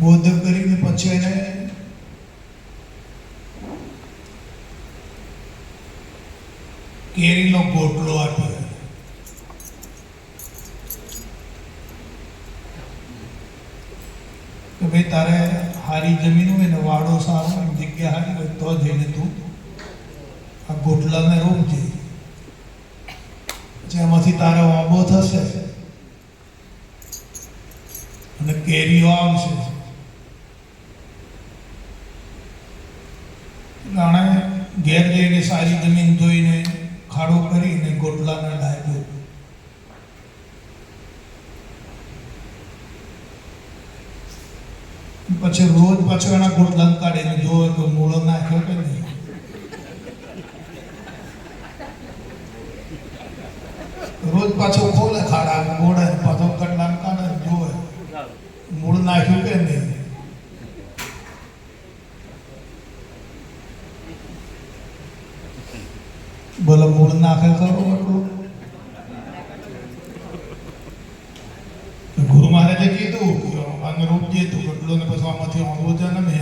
બોધ કરીને પછી એને કેરીનો ગોટલો આપ્યો. કે ભાઈ તારે હારી જમીન હોય ને, વાડો સારો હોય, જગ્યા હારી હોય તો જઈને તું આ ગોટલાને રોપજે. પછી એમાંથી તારે વાંબો થશે અને કેરીઓ આવશે. આણે ઘેર જઈને સારી જમીન જોઈને ખાડો કરીને ગોટલાને ડાય્યો. પછી રોજ પાછો એના ગોટલા કાઢીને જોવે તો મૂળો નાખ્યો કે નહીં. રોજ પાછો ખોલે ખાડા ગોળે, પાછો ગટલા કાઢે જોવે મૂળ નાખ્યું કે નહીં. બોલો મૂળ નાખે ખરો એટલું? ગુરુ મહારાજે કીધું કે અનુરૂપ જે તું ગટલો ને પછી આમાંથી આંબો જન્મે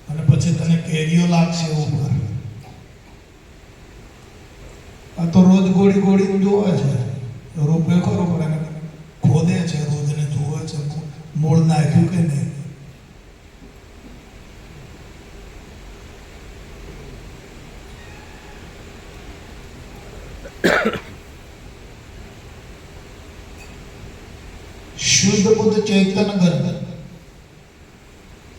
અને પછી તને કેરીઓ લાગશે ઉપર. આ તો રોજ ગોળી ગોળી જોવે છે, રોપે ખરો પણ એને ખોદે છે, રોજ ને જોવે છે મૂળ નાખ્યું કે નહીં. શુદ્ધ બુદ્ધ ચેતન ગંધ.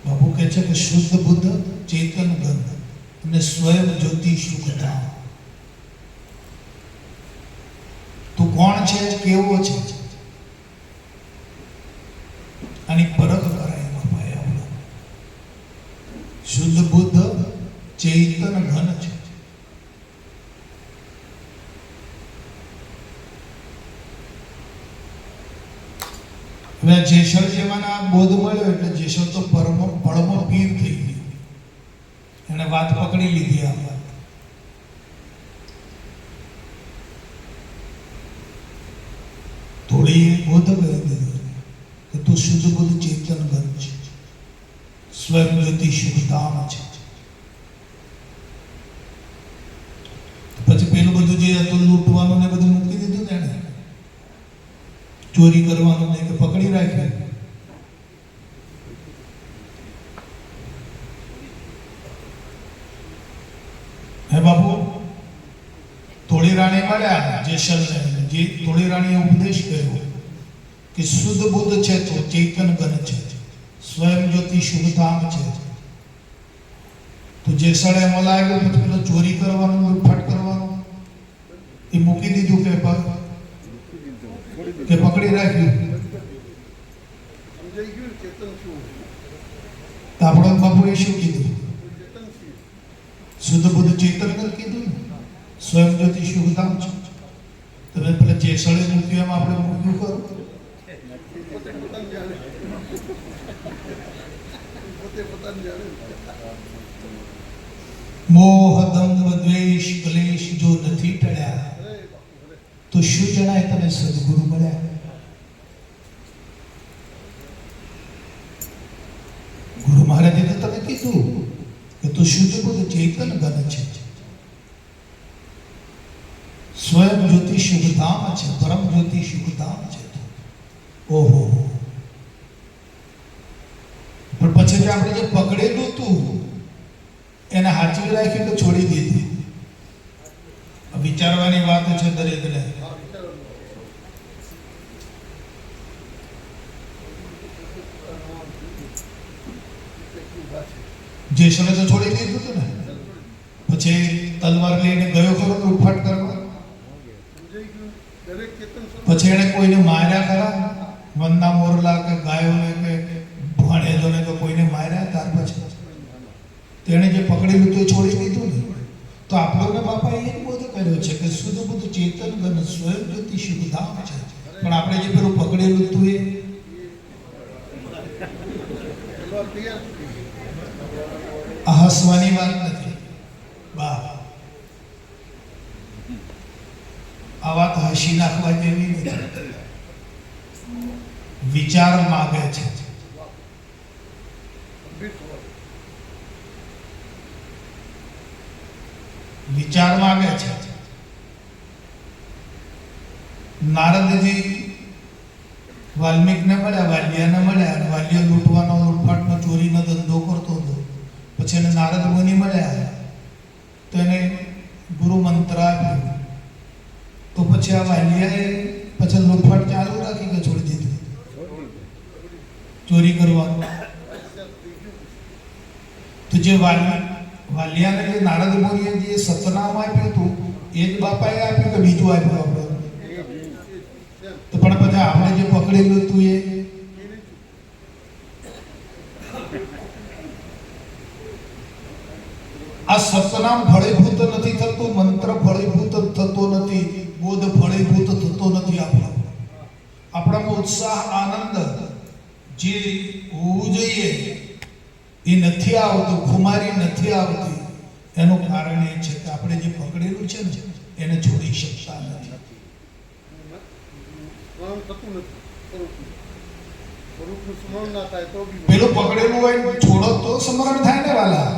બાપુ કહે છે કે શુદ્ધ બુદ્ધ ચેતન ગંધ અને સ્વયં જ્યોતિ શુદ્ધતા. તું કોણ છે, કેવો છે, આની પરખ કરાય બાપા. આપણે શુદ્ધ બુદ્ધ ચેતન ઘન છે. હવે જેસર જેવાના બોધ મળ્યો એટલે જેસર તો પળમાં પીર થઈ ગઈ. એને વાત પકડી લીધી. આ વાત થોડી બોધ કરી દીધું કે તું શુદ્ધ બુદ્ધ ચેતન ગન છે, સ્વયં જ્યોતિ શુદ્ધતામ છે. પછી પેલું બધું જે હતું લૂંટવાનું ને બધું મૂકી દીધું ને, એને ચોરી કરવાનું નહીં, કે પકડી રાખ્યું. હે બાપુ, થોડી રાણી મળ્યા જેસલને. જે થોડી રાણીએ ઉપદેશ કર્યો કે શુદ્ધ બુદ્ધ છે તો ચેતન ગન છે, સ્વયં જ્યોતિ શુદ્ધધામ છે. તો જેસલ એમાં લાગ્યો પછી પેલો ચોરી કરવાનું, લૂંટફાટ કરવાનું એ મૂકી દીધું કે પકડી રાખ્યું. આપણો બાપુ એ શું કીધું? શુદ્ધ બુદ્ધ ચેતન કીધું, સ્વયં જ્યોતિ શુદ્ધધામ છે. તમે પેલા જેસળે મૂક્યું એમ આપણે મૂક્યું કરો. મોહ દંભ દ્વેષ ક્લેશ જો નથી ટળ્યા તો શું જણાય તમે સદગુરુ મળ્યા. ગુરુ મહારાજે તો તમે કીધું કે તું શુદ્ધ બુદ્ધ ચેતન ગન છે, સ્વયં જ્યોતિ શુદ્ધધામ છે, પરમ જ્યોતિ શુદ્ધધામ છે. ઓહો, પણ પછી જે આપણે જે પકડેલું હતું એને હાચવી રાખ્યું કે છોડી દીધું? વિચારવાની વાત છે દરેકને. જેસલે તો છોડી દીધું હતું ને, પછી તલવાર લઈને ગયો ખરો લૂંટફાટ કરવા. પછી એને કોઈને માર્યા ખરા? વંદા મોરલા કે ગાયોને કે ભણેજોને તો કોઈને માર્યા? ત્યાર પછી તેણે જે પકડેલું તો છોડી દીધું ને. તો આપણને બાપા એ બોધ કર્યો છે કે શુદ્ધ બુદ્ધ ચેતન ગન સ્વયં જ્યોતિ શુદ્ધધામ છે. પણ આપણે જે પેલું પકડેલું હતું એ હસવાની વાત નથી બા. આ વાત હસી નાખવા જેવી નથી. વિચાર માગે છે. વિચાર માંગે છે. નારદજી વાલ્મીકને મળ્યા, વાલિયાને મળ્યા, અને વાલિયો લૂંટવાનો, લૂંટફાટનો, ચોરીનો ધંધો કરતો હતો. પછી એને નારદ મુનિ મળ્યા તો એને ગુરુ મંત્ર આપ્યો. તો પછી આ વાલિયાએ પછી લૂંટફાટ ચાલુ રાખી કે છોડી દીધું ચોરી કરવાનું? તો જે વાલિયાને જે નારદ મુનિએ જે સતનામ આપ્યું હતું એ જ બાપાએ આપ્યું કે બીજું આપ્યું આપણે? તો પણ પછી આપણે જે પકડેલું હતું એ આ સતનામ ફળીભૂત નથી થતું, મંત્ર ફળીભૂત થતો નથી, બોધ ફળીભૂત થતો નથી. આપણામાં ઉત્સાહ, આનંદ જે હોવું જોઈએ એ નથી આવતું, ખુમારી નથી આવતી. એનું કારણ એ છે કે આપણે જે પકડેલું છે ને એને છોડી શકતા નથી. પેલું પકડેલું હોય છોડો તો સ્મરણ થાય ને વાલા.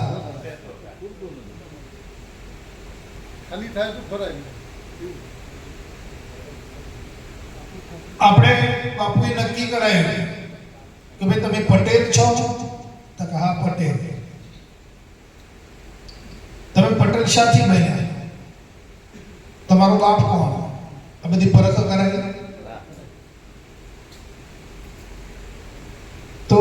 ખાલી થાય તો ભરાય. આપણે બાપુએ નક્કી કરાયું કે ભાઈ તમે પટેલ છો? તો કે હા પટેલ. તમે પટેલ શાથી બન્યા? તમારો બાપ કોણ? આ બધી પરખ કરાવી. તો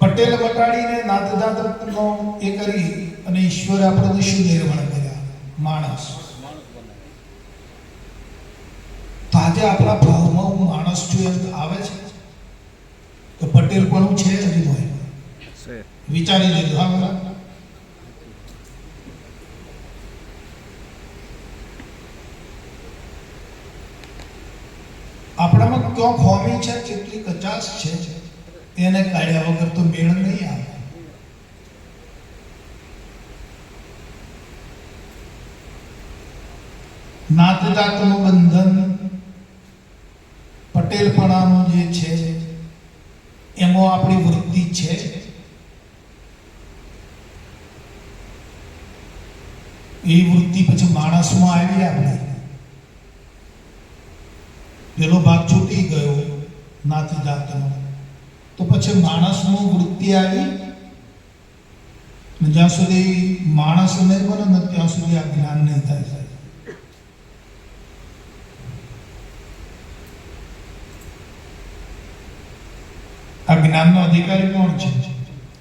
પટેલ બટાડીને નાત-જાતનો એ કરી અને ઈશ્વરે આપણને શું નિર્માણ કર્યા? માણસ. તો આજે આપણા ભાવમાં હું માણસ છું એમ આવે છે તો પટેલ પણ છે હજી હોય વિચારી લેજો. હા, આપણામાં ક્યાં ખોમી છે, કેટલી કચાશ છે એને કાઢ્યા વગર તો મેળ નહીં આવે. નાત જાતનું બંધન, પટેલપણાનું જે છે એમાં આપણી વૃત્તિ છે. એ વૃત્તિ પછી માણસમાં આવી. આપણે પેલો ભાગ છૂટી ગયો નાત જાતનો, તો પછી માણસનું વૃત્તિ આવી. જ્યાં સુધી માણસ નહીં બને ને ત્યાં સુધી આ જ્ઞાન નહીં થાય. આ જ્ઞાનનો અધિકારી કોણ છે?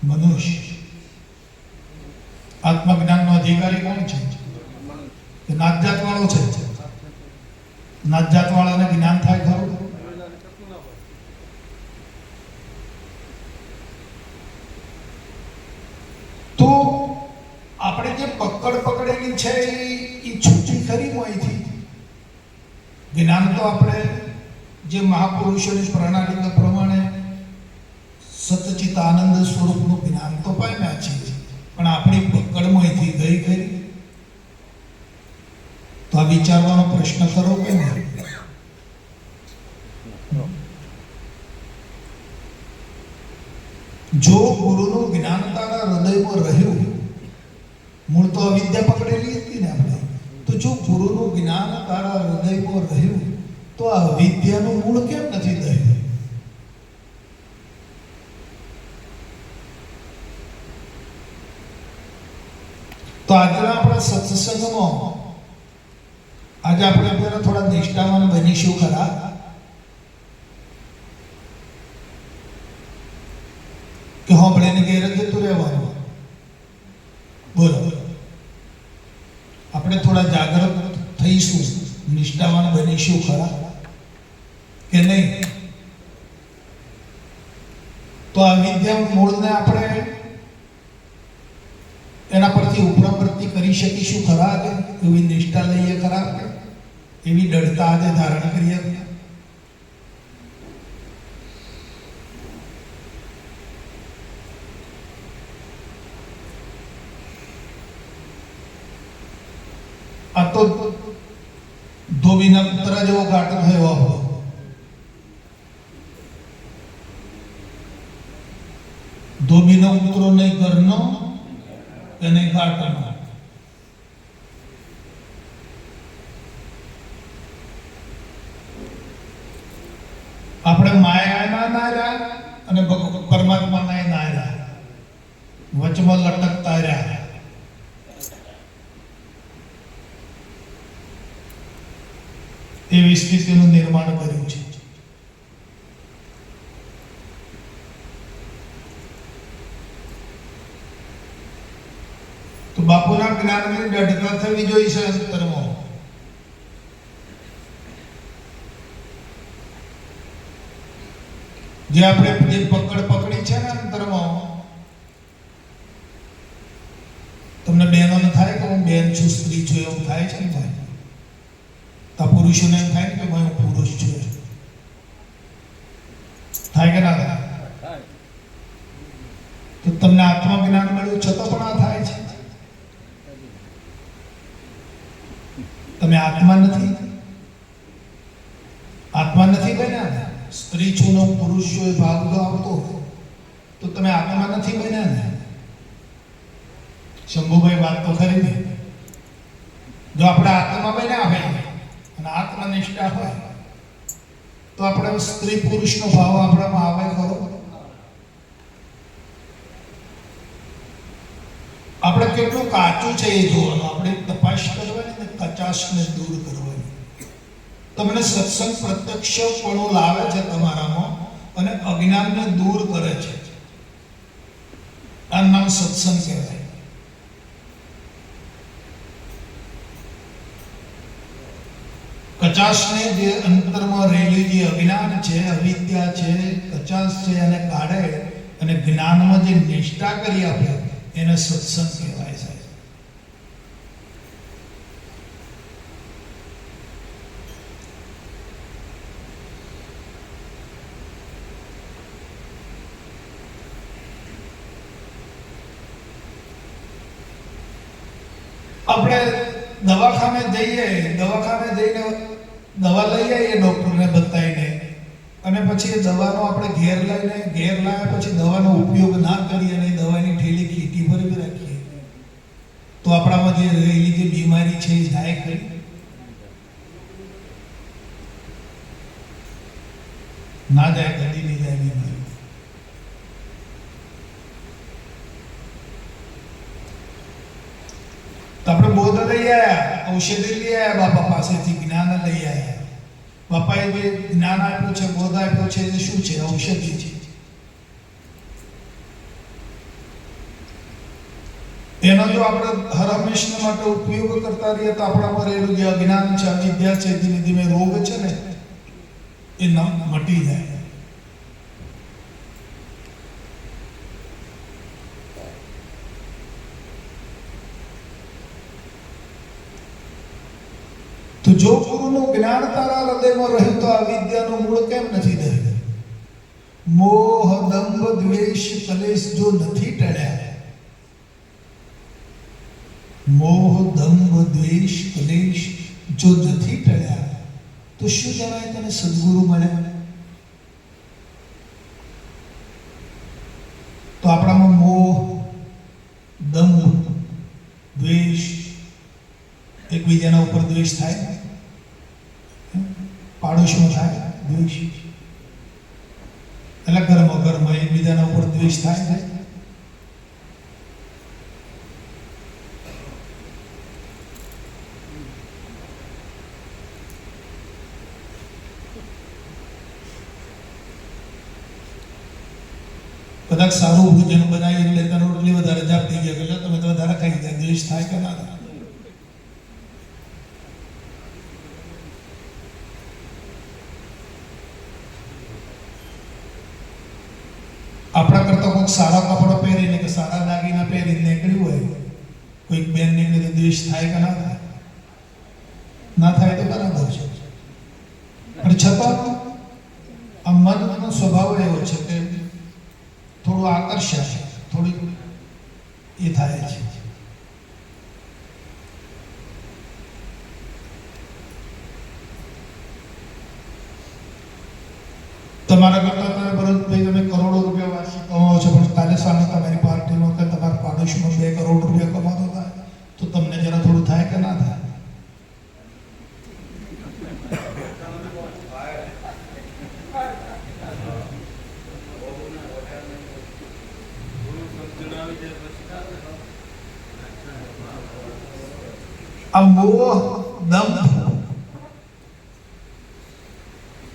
મનુષ્ય. આત્મજ્ઞાનનો અધિકારી કોણ છે? નાત જાત વાળો છે. નાત જાત વાળાને જ્ઞાન થાય ખરું? તો આપણે જે પકડેલી છે એ છૂટી ખરી હોયથી. જ્ઞાન તો આપણે જે મહાપુરુષોની પ્રણાલી પ્રમાણે સતચિત આનંદ સ્વરૂપનું જ્ઞાન તો પામ્યા છે, પણ આપણી પકડમાંથી ગઈ ખરી? તો આ વિચારવાનો પ્રશ્ન કરો કે નહીં? જો ગુરુનું જ્ઞાન તારા હૃદયમાં રહ્યું, મૂળ તો અવિદ્યા પકડેલી હતી ને આપણે, તો જો ગુરુનું જ્ઞાન તારા હૃદયમાં રહ્યું તો આ અવિદ્યાનું મૂળ કેમ નથી રહ્યું? તો આજના આપણા સત્સંગમાં આજે આપણે અત્યારે થોડા નિષ્ઠાવાન બનીશું ખરા? કે હોંભળીને ઘેર જતું રહેવાનું? બોલો, આપણે થોડા જાગૃત થઈશું, નિષ્ઠાવાન બનીશું ખરા કે નહીં? તો આ વિદ્યા મૂળને આપણે એના પરથી ઉપરાવૃત્તિ કરી શકીશું ખરા? એવી નિષ્ઠા લઈએ ખરા? એવી દૃઢતા આજે ધારણ કરીએ? આ તો ધોબીના કૂતરા જેવો ઘાટ થયો આપણો. ધોબીનો કૂતરો નહીં ઘરનો એને ઘાટનો. આપણે માયાના નાર્યા અને પરમાત્માના નાર્યા, વચમાં લટકતા રહ્યા. એવી સ્થિતિનું નિર્માણ કર્યું છે. તો બાપુના જ્ઞાનની દઢતા થવી જોઈએ છે અંતરમાં. જે આપણે જે પકડ પકડી છે ને અંતરમાં, તમને બહેનોને થાય કે હું બેન છું, સ્ત્રી છું, એવું થાય છે ને ભાઈ? તો પુરુષોને એમ થાય કે હું પુરુષ છું, થાય કે ના થાય? તો તમને આત્મા જ્ઞાન મળ્યું છતાં પણ આ થાય છે. તમે આત્મા નથી, આત્મા નથી બન્યા ને. સ્ત્રી છું ને હું પુરુષ છું એ ભાવ જો આવતો તો તમે આત્મા નથી બન્યા ને. શંભુભાઈ વાત તો ખરી ને. જો આપણે આત્મા બન્યા હોય અને આત્મનિષ્ઠા હોય તો આપણે સ્ત્રી પુરુષનો ભાવ આપણામાં આવે ખરો? આપણે કેટલું કાચું છે એ જોવાનું, આપણે તપાસ કરવાની ને કચાશને દૂર કરવાની. તમને સત્સંગ પ્રત્યક્ષપણું લાવે છે તમારામાં અને અજ્ઞાનને દૂર કરે છે. આ નામ સત્સંગ કહેવાય. કચાશને જે અંતરમાં રહેલી જે અજ્ઞાન છે, અવિદ્યા છે, કચાશ છે, એને કાઢે અને જ્ઞાનમાં જે નિષ્ઠા કરી આપે એને સત્સંગ કહેવાય છે. આપણે દવાખાને જઈને દવા લઈ આવીએ ડોક્ટરને બતાવીને, અને પછી એ દવાનો આપણે ઘેર લાવ્યા પછી દવાનો ઉપયોગ ના કરીએ અને દવાની ઠેલી ખીટી ભરી રાખીએ તો આપણામાં જે રહેલી જે બીમારી છે એ જાય ખરી? ના જાય, કદી નહીં જાય બીમારી. તો આપણે બોધ લઈ આવ્યા, ઔષધિ લઈ આવ્યા બાપા પાસેથી, જ્ઞાન લઈ આવ્યા. બાપાએ જે જ્ઞાન આપ્યું છે, બોધ આપ્યો છે, એ શું છે? ઔષધિ છે. એનો જો આપણે હર હંમેશના માટે ઉપયોગ કરતા રહીએ તો આપણામાં રહેલું જે અજ્ઞાન છે, અવિદ્યા છે, ધીમે ધીમે રોગ છે ને એ મટી જાય. તો જો ગુરુનું જ્ઞાન તારા હૃદયમાં રહ્યું તો આ વિદ્યાનું મૂળ કેમ નથી ધર્યું? મોહ, દંભ, દ્વેષ, કલેશ જો નથી ટળ્યા, મોહ, દંભ, દ્વેષ, કલેશ જો નથી ટળ્યા તો શું જણાય તને સદગુરુ મળ્યા? તો આપણામાં મોહ, દંભ, દ્વેષ, એકબીજાના ઉપર દ્વેષ થાય, પાડોશમાં થાય દ્વેષ, એટલે ઘરમાં એકબીજાના ઉપર દ્વેષ થાય. કદાચ સારું ભોજન બનાવી એટલે તને રોટલી વધારે જાપ થઈ ગયા, એટલે તમે તો વધારે ખાઈ જાય, દ્વેષ થાય કે ના થાય? આપણા કરતા કોઈક સારા કપડા પહેરીને કે સારા દાગીના પહેરીને નીકળ્યું હોય, કોઈક બેન નીકળે દ્વેષ થાય કે ના થાય? ના થાય તો બરાબર છે. પણ છતાં આ મનનો સ્વભાવ એવો છે કે થોડું આકર્ષણ, થોડી એ થાય છે. તમારા કરતા તમે ભરતભાઈ તમે કરોડો રૂપિયા વાર્ષિક કમાવો છો, પણ કાલે સામે તમારી પાર્ટીમાં કે તમારા પાડોશમાં 2 કરોડ રૂપિયા કમાતો થાય તો તમને જરા થોડું થાય કે ના થાય? આ મોહ દંભ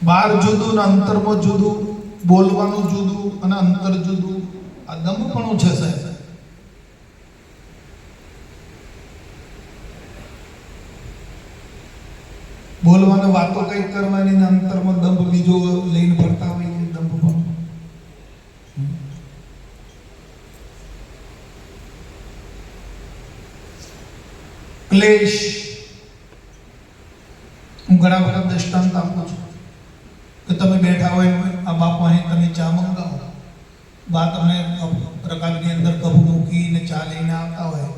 બહાર જુદું ને અંતરમાં જુદું, બોલવાનું જુદું અને અંતર જુદું, આ દંભપણું છે સાહેબ. બોલવાની વાતો કઈક કરવાની ને અંતરમાં દંભ બીજો લઈને ફરતા હોય એ દંભપણું. ક્લેશ, હું ઘણા બધા દ્રષ્ટાંત આપું છું કે તમે બેઠા હોય આ બાપુ અહીં તમે ચા મંગાવો, બા તમને પ્રકારની અંદર કપ મૂકીને ચા લઈને આવતા હોય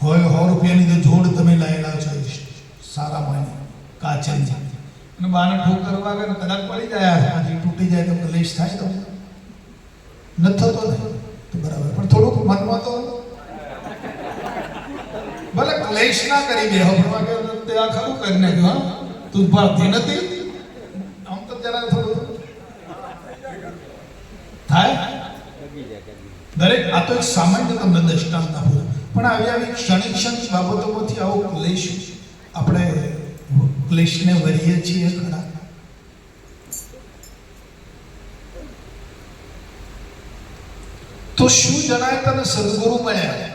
100 રૂપિયાની તો જોડ તમે લાયેલા છો સારા માની કાચની, અને બાને ઠોકર વાગે ને કદાચ પડી જાય હાથી તૂટી જાય તો ક્લેશ થાય તો ન થતો ને તો બરાબર, પણ થોડુંક મનમાં તો ભલે ક્લેશ ના કરી બે હમણાં કે તે આ ખરું કરી નાખ્યું. હા તું ભરતી નથી આમ તો જરા થોડું થાય દરેક. આ તો એક સામાન્ય તમને દ્રષ્ટાંત આપું, પણ આવી ક્ષણિક બાબતોમાંથી આવો ક્લેશ આપણે ક્લેશને વરીએ છીએ ખરા. તો શું જણાય તને સદગુરુ મળ્યા?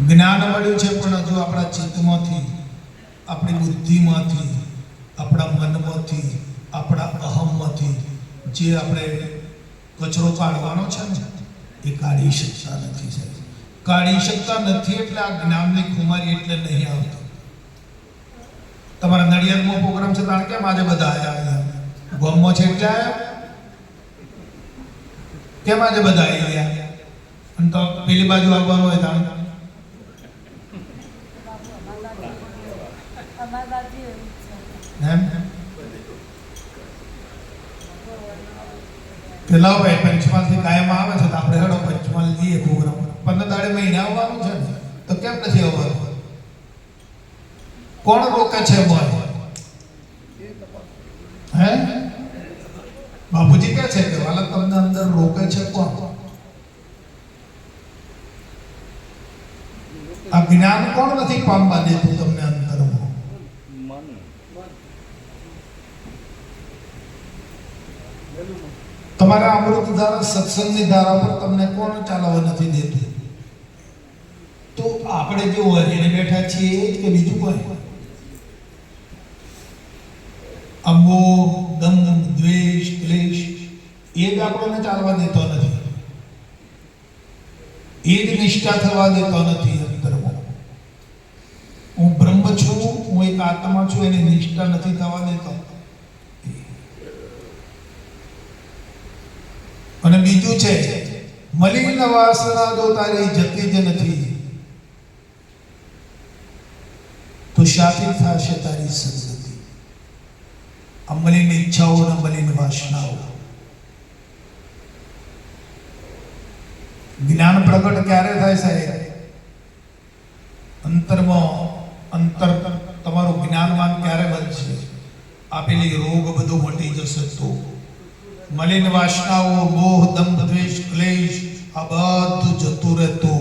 જ્ઞાન મળ્યું છે, પણ હજુ આપણા ચિત્તમાંથી, આપણી બુદ્ધિમાંથી, આપણા મનમાંથી, આપણા અહમમાંથી જે આપણે કચરો કાઢવાનો છે ને એ કાઢી શકતા નથી સાહેબ. કાઢી શકતા નથી એટલે આ જ્ઞાનની ખુમારી એટલે નહીં આવતો. તમારા નડિયાદમાં પ્રોગ્રામ છે તાણ કેમ આજે બધા આવ્યા? ગોમમાં છે એટલે આવ્યા? કેમ આજે બધા આવી ગયા? અને તો પેલી બાજુ આવવાનું હોય તાણ પેલા ભાઈ પંચમહાલ થી કાયમ આવે છે તો આપણે હેડો પંચમહાલ જઈએ પ્રોગ્રામ 15 દાડે મહિને આવવાનું છે ને તો કેમ નથી આવવાનું? કોણ રોકે છે બોય? હે બાપુજી કહે છે કે વાલા તમને અંદર રોકે છે કોણ? આ જ્ઞાન કોણ નથી પામવા દેતું તમને અંતરમાં? તમારા અમૃત ધારા સત્સંગની ધારા પર તમને કોણ ચાલવા નથી દેતું? તો આપણે જે વરીને બેઠા છીએ એ જ કે બીજું કોઈ? અમો દંભ દ્વેષ ક્લેશ એ જ આપણને ચાલવા દેતો નથી, એ જ નિષ્ઠા થવા દેતો નથી. અંતરમાં હું બ્રહ્મ છું, હું એક આત્મા છું, એની નિષ્ઠા નથી થવા દેતો. અને બીજું છે મલિન વાસના જો તારી જતી જ નથી તો શાથી થશે તારી સદગતિ? આ મલિન ઈચ્છાઓ અને મલિન વાસનાઓ. જ્ઞાન પ્રગટ ક્યારે થાય સાહેબ? અંતર તમારું જ્ઞાનવાન ક્યારે બનશે? આપેલી રોગ બધું મટી જશે તો. મલિન વાસનાઓ, મોહ, દંભ, દ્વેષ, ક્લેશ આ બધું જતું રહેતો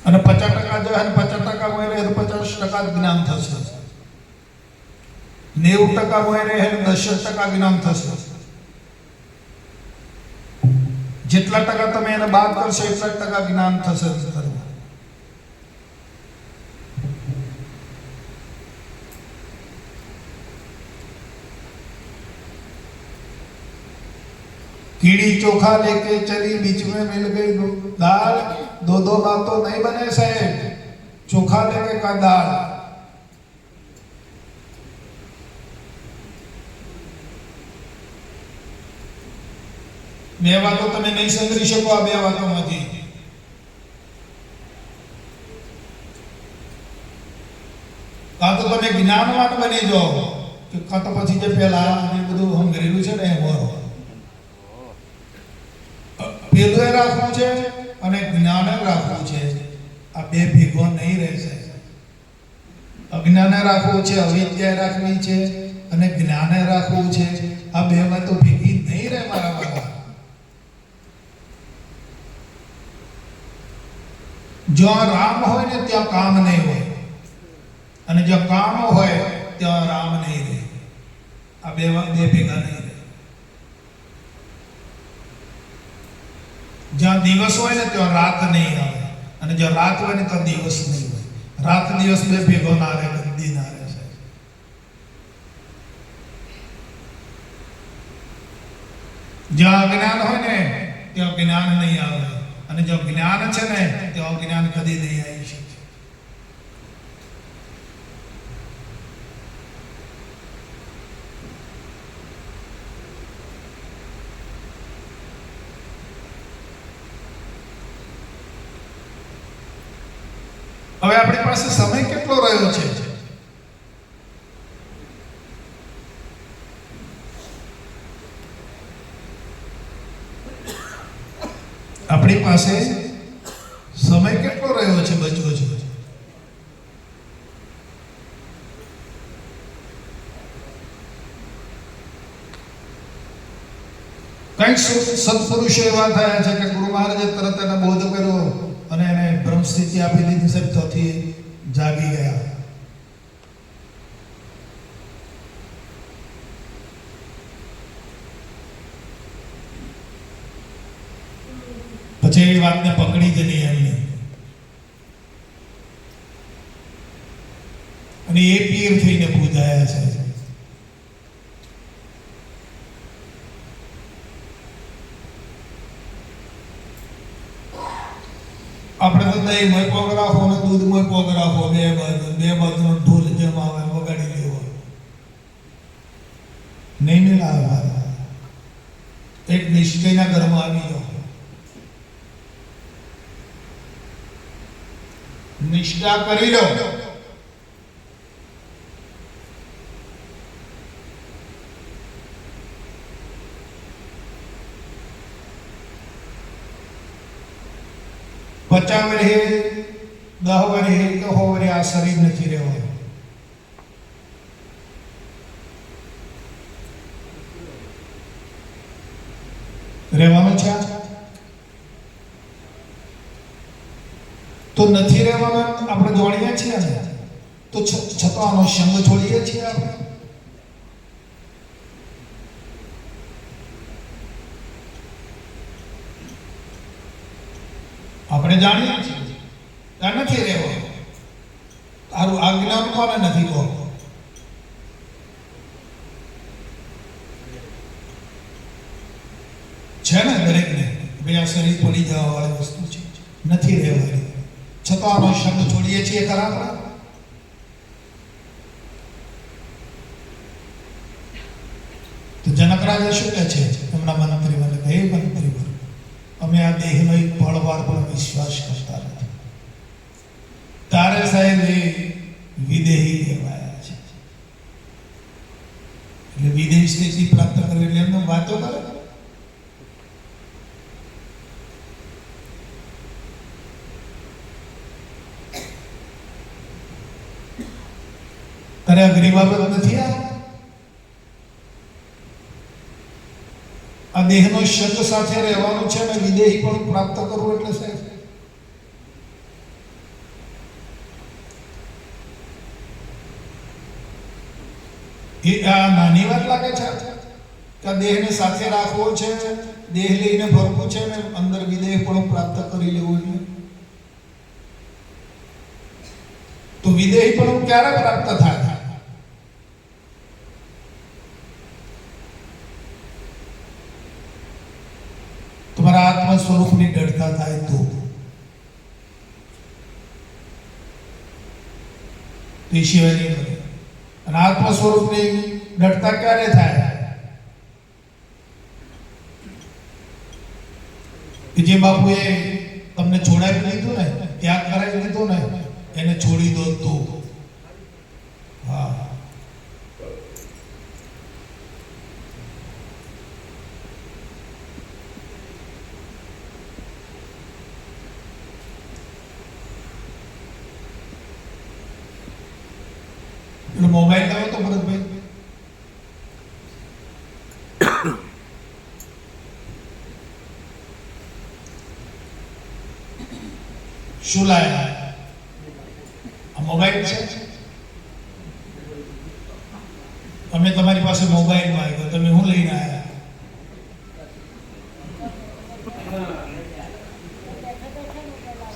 અને 50% જો હે 50% હોય રહે તો 50% જ્ઞાન થશે, 90% હોય રહે 10% જ્ઞાન થશે. જેટલા ટકા તમે એને બાદ કરશો એટલા ટકા જ્ઞાન થશે. कीड़ी चोखा लेके चली, बीच में मिल गई दाल, दो बातों नहीं बने साहेब. चोखा लेके का दाल. બે વાતો તમે નહીં સંગ્રહી શકો આ બે વાતોમાંથી. કાં તો તમે જ્ઞાનવાન બની જાઓ કે કાં તો પછી જે પેલા બધું હંગરેલું છે ને એ મોરો પેલું રાખવું છે અને જ્ઞાન રાખવું છે. આ બે ભેગો નહીં રહેશે. અજ્ઞાન રાખવું છે, અવિદ્યા રાખવી છે, અને જ્ઞાને રાખવું છે, આ બે વાતો ભેગી નહીં રહે મારા વાલા. જ્યાં રામ હોય ને ત્યાં કામ નહીં હોય, અને જ્યાં કામ હોય ત્યાં રામ નહીં રહે. આ બે ભેગા નહીં રહે. જ્યાં દિવસ હોય ને ત્યાં રાત નહીં આવે, અને જ્યાં રાત હોય ને ત્યાં દિવસ નહીં હોય. રાત દિવસ બે ભેગો ના રહે, ગદ્દી ના રહે. જ્યાં અજ્ઞાન હોય ને ત્યાં જ્ઞાન નહીં આવે, અને જો જ્ઞાન છે ને ત્યાં જ્ઞાન કદી નહીં આવી શકે. હવે આપણી પાસે સમય કેટલો રહ્યો છે? આપણી પાસે સમય કેટલો રહ્યો છે બચવો છે? કઈક સત્પુરુષો એવા થયા છે કે ગુરુ મહારાજે તરત એને બોધ કર્યો અને એને બ્રહ્મ સ્થિતિ આપી દીધી, સાહેબ ત્યાંથી જાગી ગયા. પછી એ વાતને પકડી જ નહીં એમને, અને એ પીર થઈને પૂજાયા છે. આપણે તો દહીં મોય પોગરાફો અને દૂધ મોય પોગરાફો બે બાજુનો ઢોલ જેમ આવે વગાડી લેવો, નહીં મેળાવે. એક નિશ્ચયના ઘરમાં આવી જાઓ, નિષ્ઠા કરી લો. પચાસ વર્ષે 10 વર્ષે કે 100 વર્ષે આ શરીર નથી રહેવાનું. રહેવાનું છે તો નથી રહેવાનું આપણે જોડીએ છીએ ને, તો છતાં આનો સંગ છોડીએ છીએ આપણે. આપણે જાણીએ છીએ ત્યાં નથી રહેવાનું. તારું આજ્ઞા કોને નથી કહો? છે ને દરેકને બે આ શરીર પડી જવા વાળી વસ્તુ છે, નથી રહેવાની. છતાં આનો શબ્દ છોડીએ છીએ ખરા આપણે. તો જનક રાજા શું કહે છે એમના મંત્રી મને કહે, મંત્રી અમે આ દેહનો એક પળવાર પણ વિશ્વાસ કરતા નથી. તારે સાહેબ એ વિદેહી કહેવાયા છે, એટલે વિદેહી સ્થિતિ પ્રાપ્ત કરવી એટલે એમને વાતો કરે. તારે અઘરી બાબત નથી. આ દેહનો શબ્દ સાથે રહેવાનું છે અને વિદેહી પણ પ્રાપ્ત કરવું એટલે સાહેબ એ આ નાની વાત લાગે છે કે દેહને સાથે રાખવો છે, દેહ લઈને ફરવું છે ને અંદર વિદેહ પણ પ્રાપ્ત કરી લેવું છે. તો વિદેહી પણ ક્યારે પ્રાપ્ત થાય? તમારા આત્મ સ્વરૂપની દઢતા થાય તો. તે સિવાય નહીં બને. અને આત્મ સ્વરૂપની દઢતા ક્યારે થાય? કે જે બાપુએ તમને છોડાવી લીધું ને, ત્યાગ કરાવી લીધું ને, એને છોડી દો તો. હા, મોબાઈલ લાવો તો ભરતભાઈ, શું લાયા? આ મોબાઈલ છે. તમે તમારી પાસે મોબાઈલ માં આવ્યો, તમે શું લઈને આવ્યા?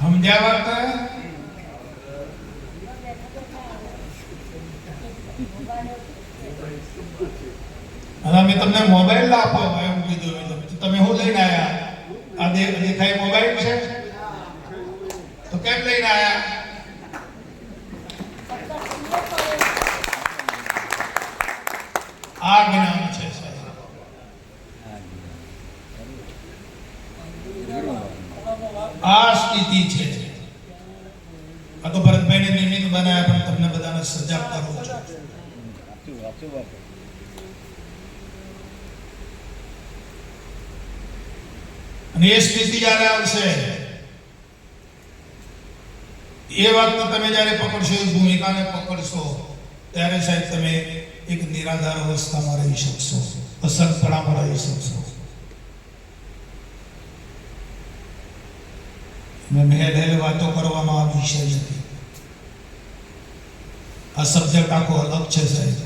સમજ્યા વાત? અને અમે તમને મોબાઈલ આપો એવું કીધું, તમે શું લઈને આવ્યા? આ દેખાય મોબાઈલ છે, તો કેમ લઈને આવ્યા? આ જ્ઞાન છે સાહેબ. આ સ્થિતિ છે. આ તો ભરતભાઈને નિમિત્ત બનાવ્યા, પણ તમને બધાને સજાગ કરવો છે. અને એ સ્થિતિ જ્યારે આવશે, એ વાતને તમે જ્યારે પકડશો, એ ભૂમિકાને પકડશો, ત્યારે સાહેબ તમે એક નિરાધાર અવસ્થામાં રહી શકશો, અસંતપણામાં રહી શકશો. મેં વાતો કરવાનો આ વિષય નથી. આ સબ્જેક્ટ આખો અલગ છે સાહેબ.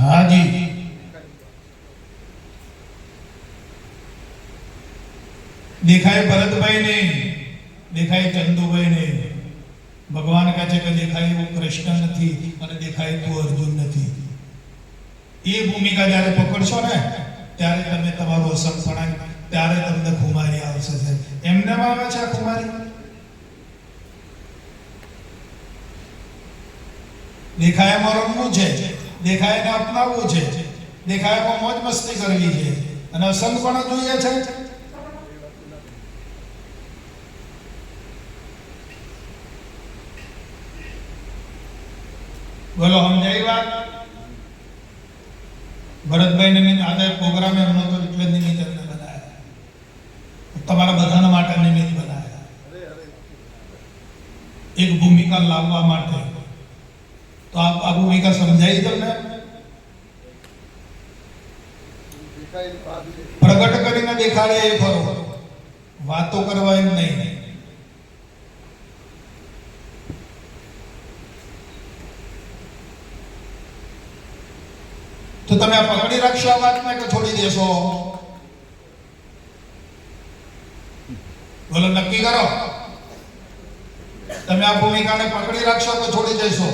હાજી, દેખાય ભરતભાઈ ને, દેખાય ચંદુભાઈ ને. ભગવાન કહે છે કે દેખાય એવું કૃષ્ણ નથી અને દેખાય તો અર્જુન નથી. એ ભૂમિકા જ્યારે પકડશો ને, ત્યારે તમે તમારું અસંપણા, ત્યારે તમને ખુમારી આવશે. એમને આવે છે આ ખુમારી. દેખાયમાં રમવું છે, દેખાયને અપનાવવું છે, દેખાયમાં મોજ મસ્તી કરવી છે, અને અસંપણા જોઈએ છે. બોલો સમજાય વાત? ભરતભાઈ ને આજે પ્રોગ્રામ એમનો તો એટલે નિમિત્ત એમને બનાવ્યા, તમારા બધાના માટે નિમિત્ત બનાવ્યા, એક ભૂમિકા લાવવા માટે. તો આ ભૂમિકા સમજાય તમને? પ્રગટ કરીને દેખાડે એ ખરો, વાતો કરવા એમ નહીં. તો તમે આ પકડી રાખશો આ વાતને કે છોડી દેશો? બોલો, નક્કી કરો. તમે આ ભૂમિકાને પકડી રાખશો કે છોડી દેશો?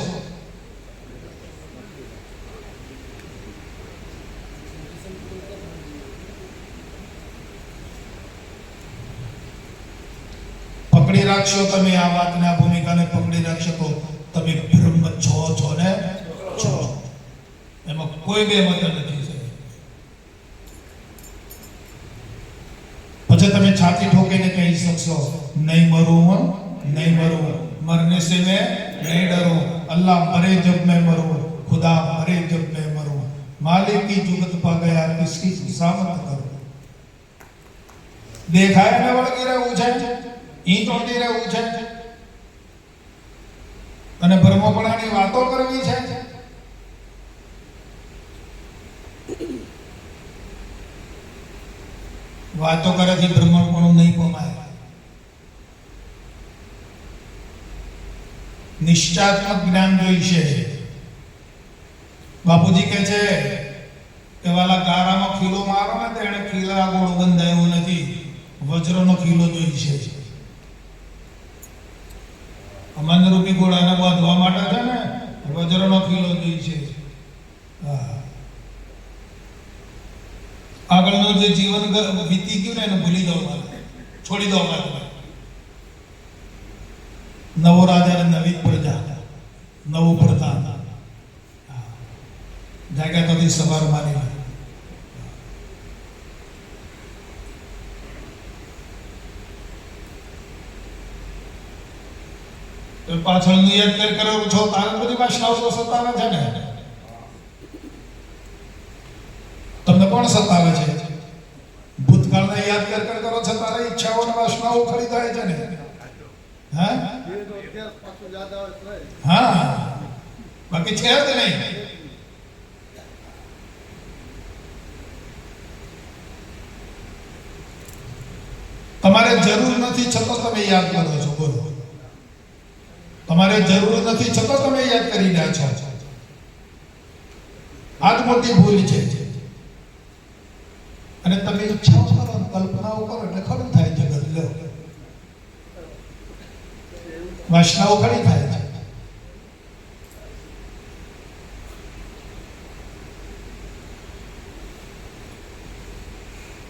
પકડી રાખશો તમે આ વાતને, આ ભૂમિકાને પકડી રાખશો તો તમે બ્રહ્મ છો ને છો. એમાં કોઈ બે મત નથી. પછી તમે છાતી ઠોકીને કહી શકશો, નહીં મરું, નહીં મરું, મરને से मैं नहीं डरूं, अल्लाह मरे जब मैं मरूं, खुदा मरे जब मैं मरूं, मालिक की जुगत पा गया किसकी खुशामत करूं. દેખાય ને વળગી રહેવું છે, ઈંટ ઓઢી રહેવું છે, અને બ્રહ્મપણાની વાતો કરવી છે. વાતો કરવાથી બ્રહ્મપણું નહીં પમાય. નિશ્ચયાત્મક જ્ઞાન જોઈશે. બાપુજી કહે છે કે વાલા ગારામાં ખીલો મારો ને તો એને ખીલા ગોળ બંધાયો નથી, વજ્રનો ખીલો જોઈશે. મનરૂપી ઘોડાને બાંધવા માટે છે ને વજ્રનો ખીલો જોઈશે. આગળનું જે જીવન વીતી ગયું ને એને ભૂલી દો, છોડી દો. નવો રાજા ને નવી પ્રજા, નવું પ્રધાન, જાગ્યા તો સવાર માની. પાછળનું યાદ કરો છો, તારે બધી વાસનાઓ સતાવે છે ને. તમને કોણ સતાવે છે? ભૂતકાળને યાદ કરો છો, તારે ઈચ્છાઓ અને વાસનાઓ ખરી થાય છે ને. હા, બાકી છે જ નહીં. તમારે જરૂર નથી છતાં તમે યાદ કરો છો. બોલો, તમારે જરૂર નથી છતાં તમે યાદ કરી રહ્યા છો. આ જ મોટી ભૂલ છે. અને તમે ઈચ્છાઓ કરો, કલ્પનાઓ કરો એટલે ખરું થાય જગત. લો, વાસનાઓ ખરી થાય છે.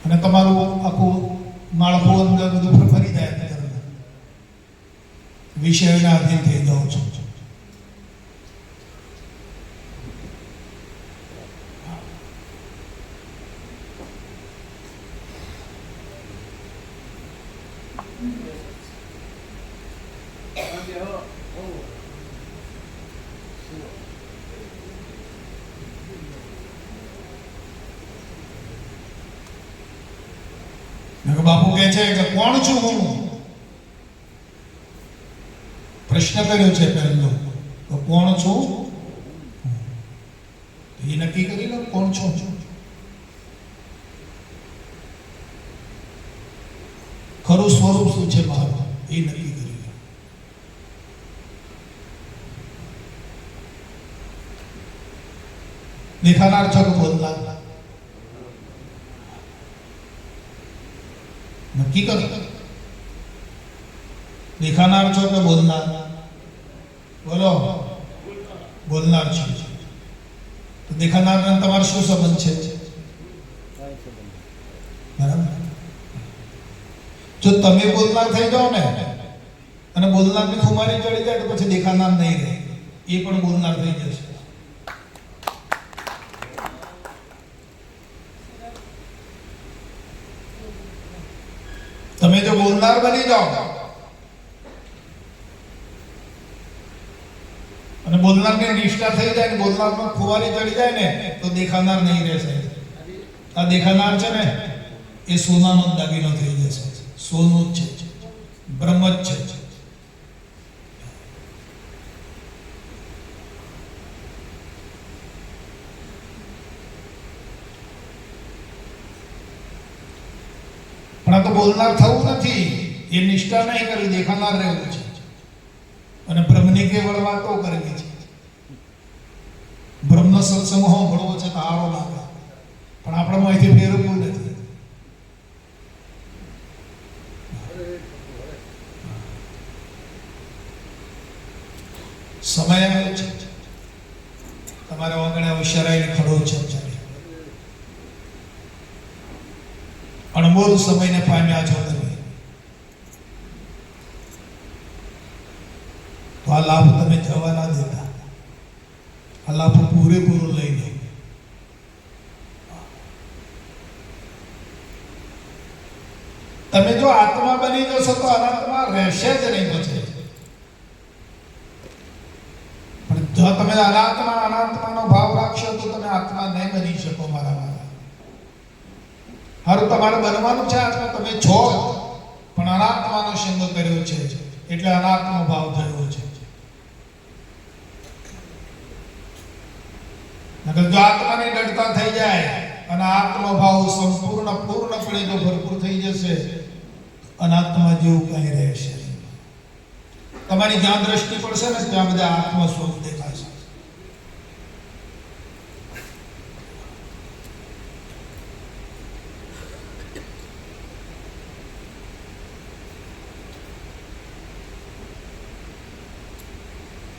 અને તમારું આખું માળખું અંદર બધું ફરી જાય. અંદર વિષયોના આધીન થઈ જાઓ છો. બાપુ કહે છે કે કોણ છું હું? પ્રશ્ન કર્યો છે પહેલો, તો કોણ છું? એ નક્કી કરી લો કોણ છું. ખરું સ્વરૂપ શું છે મારું એ નક્કી કરી લો. દેખાનાર છો કે બોલનાર? નક્કી કરો. દેખાનાર છો કે બોલનાર? બોલો, બોલનાર છો. તો દેખાનાર તમારો શું સંબંધ છે? બરાબર. જો તમે બોલનાર થઈ જાઓ ને અને બોલનારની ખુમારી ચડી જાય તો પછી દેખાનાર નહીં રહે, એ પણ બોલનાર થઈ જશે. તમે જો બોલનાર બની જાઓ અને બોલનારની નિષ્ઠા થઈ જાય ને બોલનારમાં ખુવારી ચડી જાય ને તો દેખાનાર નહીં રહેશે. આ દેખાનાર છે ને એ સોનાનો દાગીનો થઈ જશે. સોનું જ છે, બ્રહ્મ જ છે. પણ આ તો બોલનાર થવું નથી, એ નિષ્ઠા નહીં કરવી, દેખાનાર રહેવું છે. અને બ્રહ્મની કેવળ વાતો કરવી છે. બ્રહ્મ સત્સંગ ભણવો છે તો આરો લાગે, પણ આપણામાં અહીંથી ફેરવવું નથી. સમય આવ્યો છે તમારે વગણે હોશિયારાઈને ખડો છે. અણમોલ સમયને પામ્યા છો તમે, તો આ લાભ તમે જવા ના દેતા. આ લાભ પૂરેપૂરો લઈ લો. તમે જો આત્મા બની જશો તો અનાત્મા રહેશે જ નહીં પછી. પણ જો તમે અનાત્માનો ભાવ રાખશો તો તમે આત્મા નહીં બની શકો. મારા હારું તમારે બનવાનું છે આત્મા તમે છો, પણ અનાત્માનો સંગ કર્યો છે એટલે અનાત્મા ભાવ થયો છે. નકર જો આત્માની દઢતા થઈ જાય અને આત્મભાવ પૂર્ણપણે જો ભરપૂર થઈ જશે, અનાત્મા જેવું કઈ રહેશે. તમારી જ્યાં દ્રષ્ટિ પડશે ને ત્યાં બધા આત્મ સ્વરૂપ દેખાશે.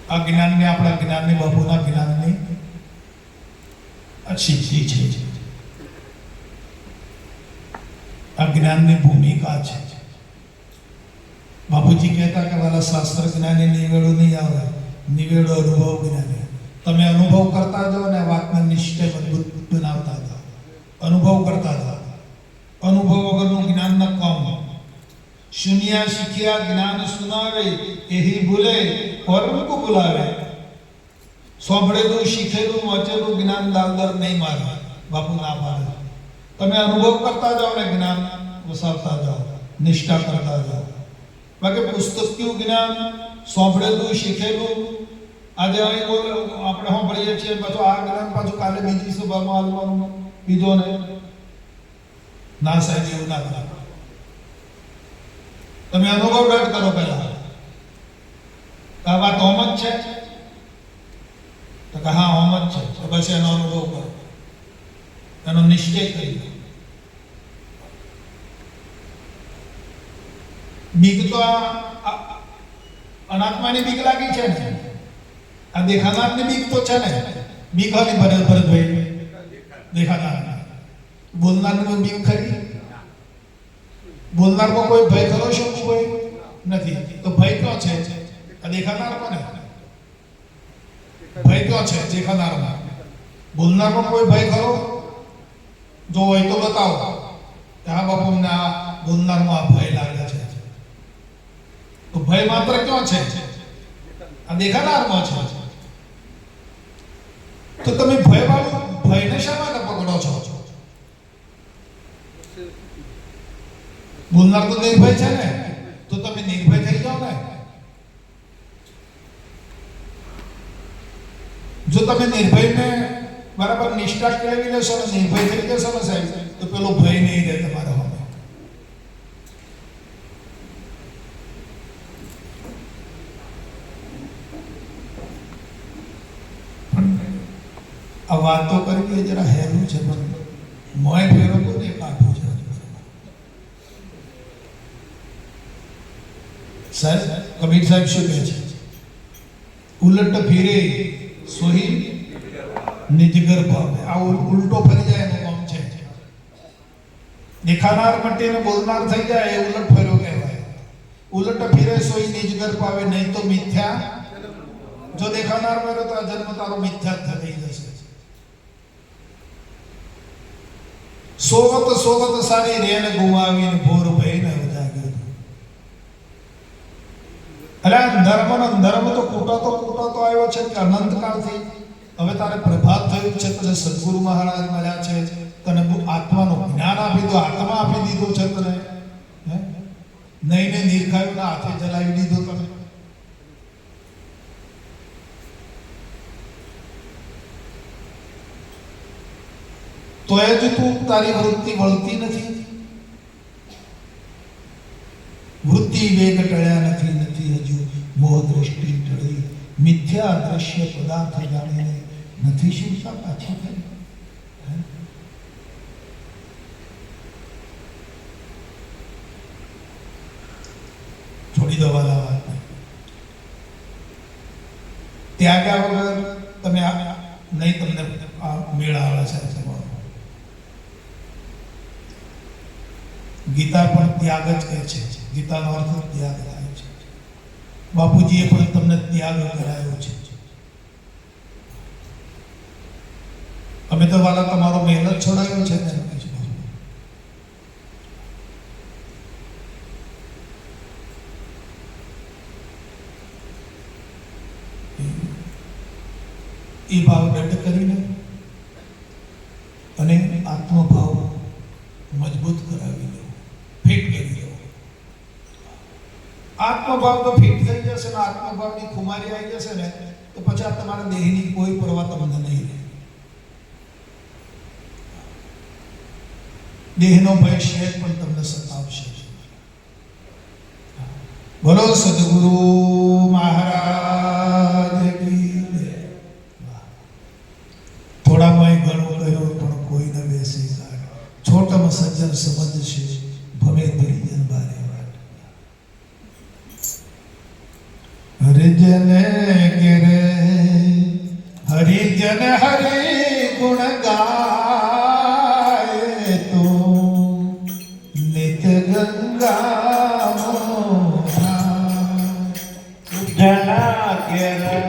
આ જ્ઞાનને આપણા જ્ઞાનની બાપુના જ્ઞાનની આ સિદ્ધિ છે. આ જ્ઞાનની ભૂમિકા છે. બાપુજી કહેતા કે વાલા શાસ્ત્ર જ્ઞાની નિવેડો નહીં આવે, નિવેડો અનુભવ જ્ઞાની. તમે અનુભવ કરતા જાઓ ને વાતને નિશ્ચય મજબૂત બનાવતા જાઓ. અનુભવ કરતા જાઓ. અનુભવ વગરનું જ્ઞાન ન કામ. સુનિયા શીખ્યા જ્ઞાન સુનાવે, એહી ભૂલે ઓરનું કો બોલાવે. સાંભળેલું શીખેલું વાંચેલું જ્ઞાન દાલદર નહીં મારે. બાપુ ના પાડે. તમે અનુભવ કરતા જાઓ ને જ્ઞાન વસાવતા જાઓ, નિષ્ઠા કરતા જાઓ. બાકી પુસ્તકનું જ્ઞાન સાંભળેલું શીખેલું આજે આપણે સાંભળીએ છીએ, પાછું આ જ્ઞાન પાછું કાલે બીજી સભામાં હાલવાનું બીજો ને ના સાહેબ એવું ના થાય. તમે અનુભવ દર્દ કરો પહેલા. આ વાત ઓમ જ છે? તો કે હા ઓમ જ છે. તો બસ એનો અનુભવ કરો, એનો નિશ્ચય કરી લો. બીક તો આ અનાત્માની બીક લાગી છે ને, આ દેખાનારની બીક તો છે ને. બીક હાલી ભરતભાઈ દેખાનાર, બોલનારની બીક ખરી? બોલનારમાં કોઈ ભય ખરો શું? કોઈ નથી. તો ભય ક્યાં છે? આ દેખાનારમાં ને. ભય ક્યાં છે? દેખાનારમાં. બોલનારમાં કોઈ ભય ખરો? જો હોય તો બતાવો. હા બાપુ અમને આ બોલનારમાં આ ભય લાગે છે. તો ભય માત્ર ક્યાં છે? આ દેખાનારમાં છે. તો તમે ભયને શા માટે પકડો છો? બોલનાર તો નિર્ભય છે ને, તો તમે નિર્ભય થઈ જાઓ ને. જો તમે નિર્ભયને બરાબર નિષ્ઠા કેળવી લેશો ને, નિર્ભય થઈ જશો ને સાહેબ, તો પેલો ભય નહીં રહે તમારા સામે. આ વાતો કરવી એ જરા હેલું છે, પણ મોય ફેરવવું ને કાઠું છે. સાહેબ કબીર સાહેબ શું કહે છે? ઉલટ ફીરે સોહી નિજગર ભાવે. આ ઉલટો ફરી જાય એનું કામ છે. દેખાનાર મટીને બોલનાર થઈ જાય એ ઉલટ ફેરો કહેવાય. ઉલટ ફીરે સોહી નિજગર પાવે, નહીં તો મિથ્યા. જો દેખાનાર મેરો તો આ જન્મ તારો મિથ્યા થઈ જશે. સોવત સારી રેન ગુમાવીને ભોર ભઈને ઉજાગ્યો. એટલે ધર્મ તો કૂટાતો આવ્યો છે કે અનંત કાળથી. હવે તારે પ્રભાત થયું છે, તને સદગુરુ મહારાજ મળ્યા છે, તને આત્માનું જ્ઞાન આપી દો, આત્મા આપી દીધો છે તને. નહીં ને નિર્ખાયું હાથે જલાવી દીધો તને. તો એ જ તું તારી વૃત્તિ વળતી નથી. વૃત્તિ વેગ ટળ્યા નથી હજુ મોહ દ્રષ્ટિ ટળી. મિથ્યા દ્રશ્ય પદાર્થ જાણીને નથી શીખતા પાછી થઈ. છોડી દો વાલા વાત. ત્યાગા વગર તમે નહીં, તમને મેળ આવે છે. ગીતા પણ ત્યાગ જ કહે છે. ગીતાનો અર્થ ત્યાગ થાય છે. બાપુજીએ પણ તમને ત્યાગ કરાયો છે. અમે તો વાલા તમારો મહેનત છોડાયો છે. એ ભાવ દંડ કરીને અને આત્મભાવ મજબૂત કરાવી લો, ફિટ કરી લો. આત્મભાવ તો ફિટ થઈ જશે ને, આત્મભાવની ખુમારી આવી જશે ને, તો પછી આ તમારા દેહની કોઈ પરવા તમને નહીં રહે. દેહનો ભય શેર પણ તમને સતાવશે. બોલો સદગુરુ મહારાજ કી જય. થોડામાં ઘણું કહ્યું પણ કોઈ ન બેસી કાઢ. છોટમ સજ્જન સમજશે ભવે પરિજન બારે વાટ. હરિજન ગિરે હરિજન હરિ ગુણ ગાય તો નિત ગંગા મોહના. જના કેરા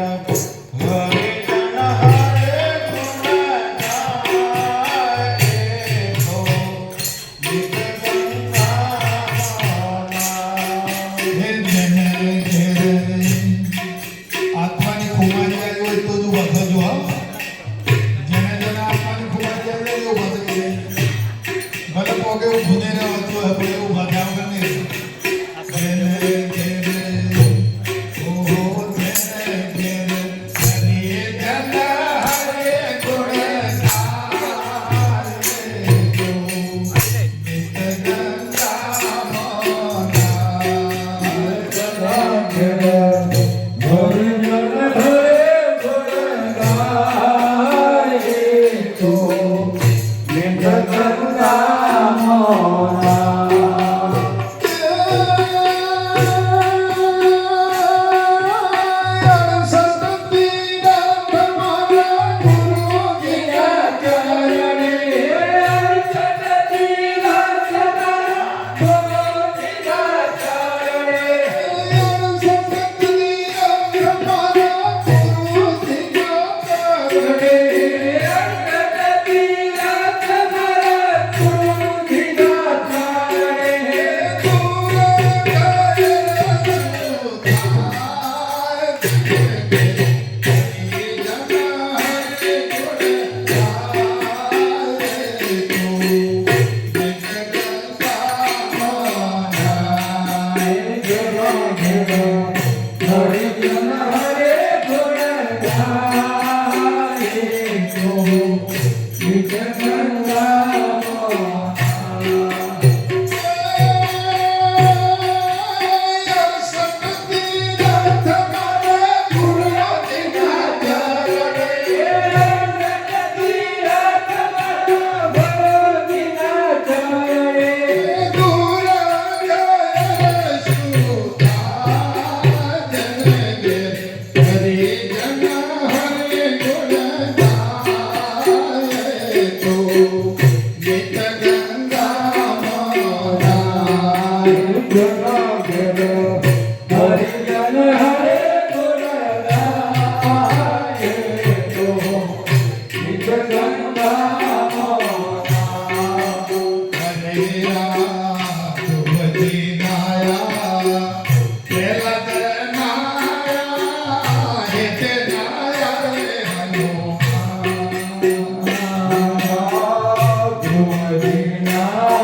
Oh,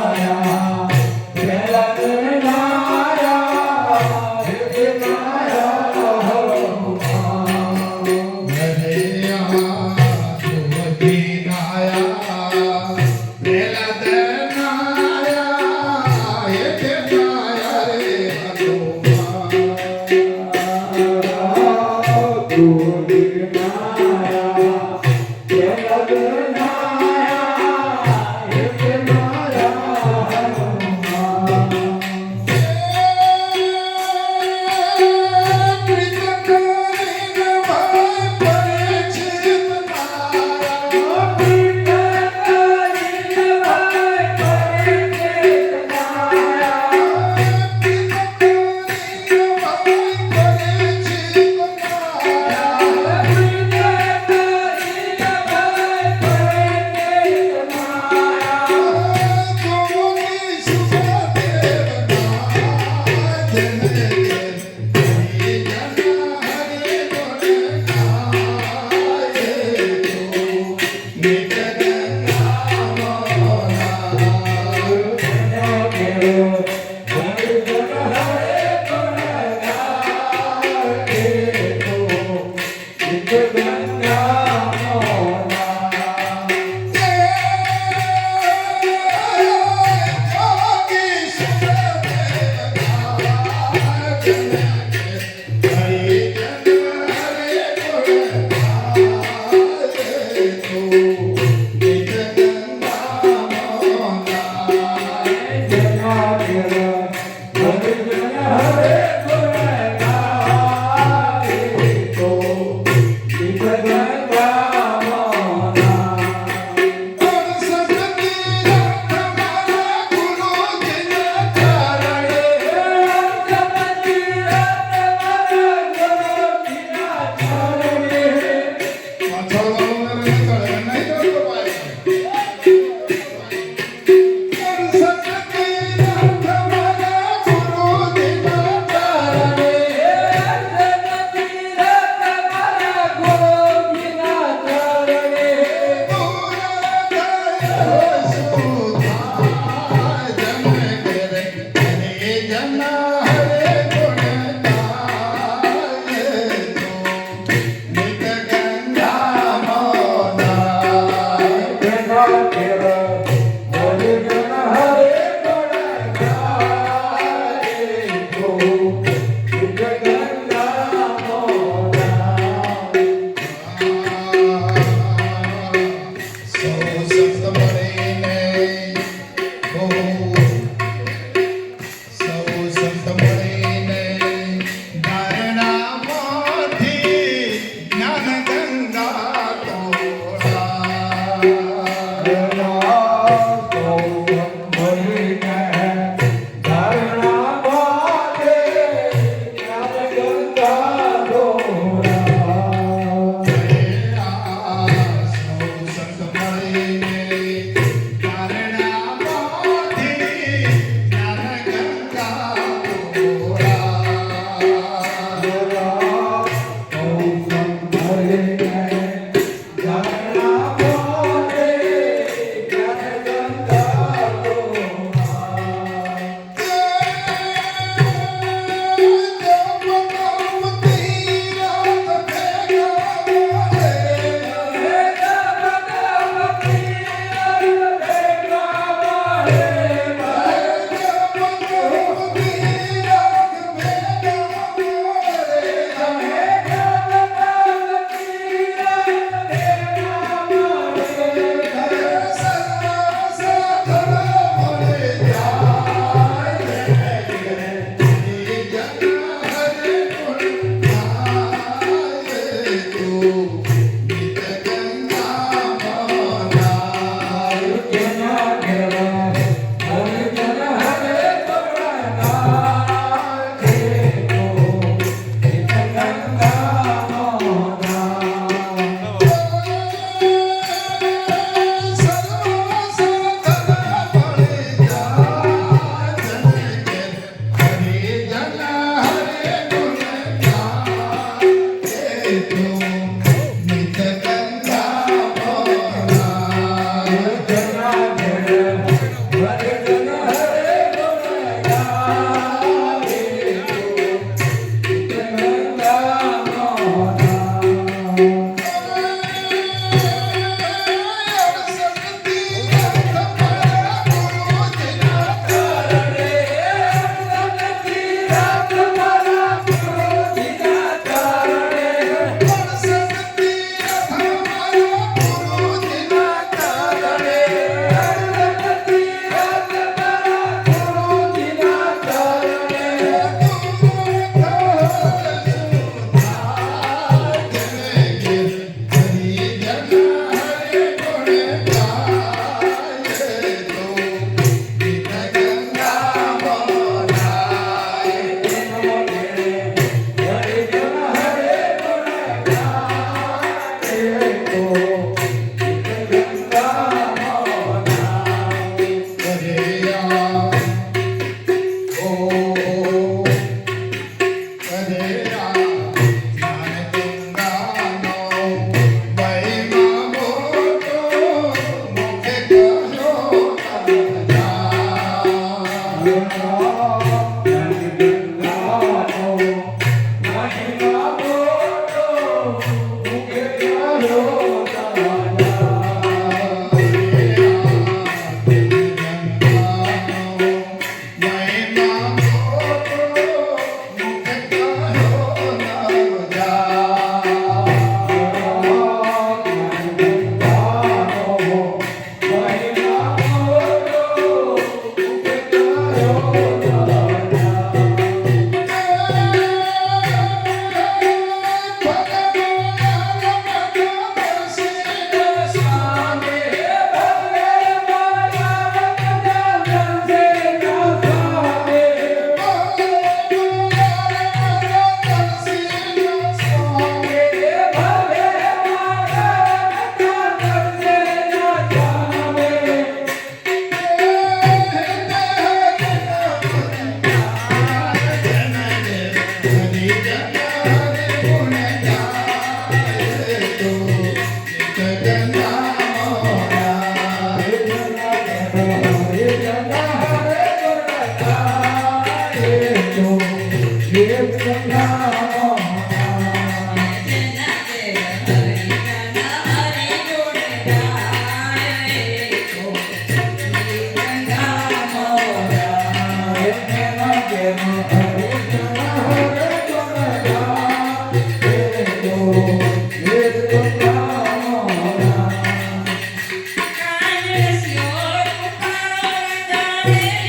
કાન સ્યોર પુકારો ગાવે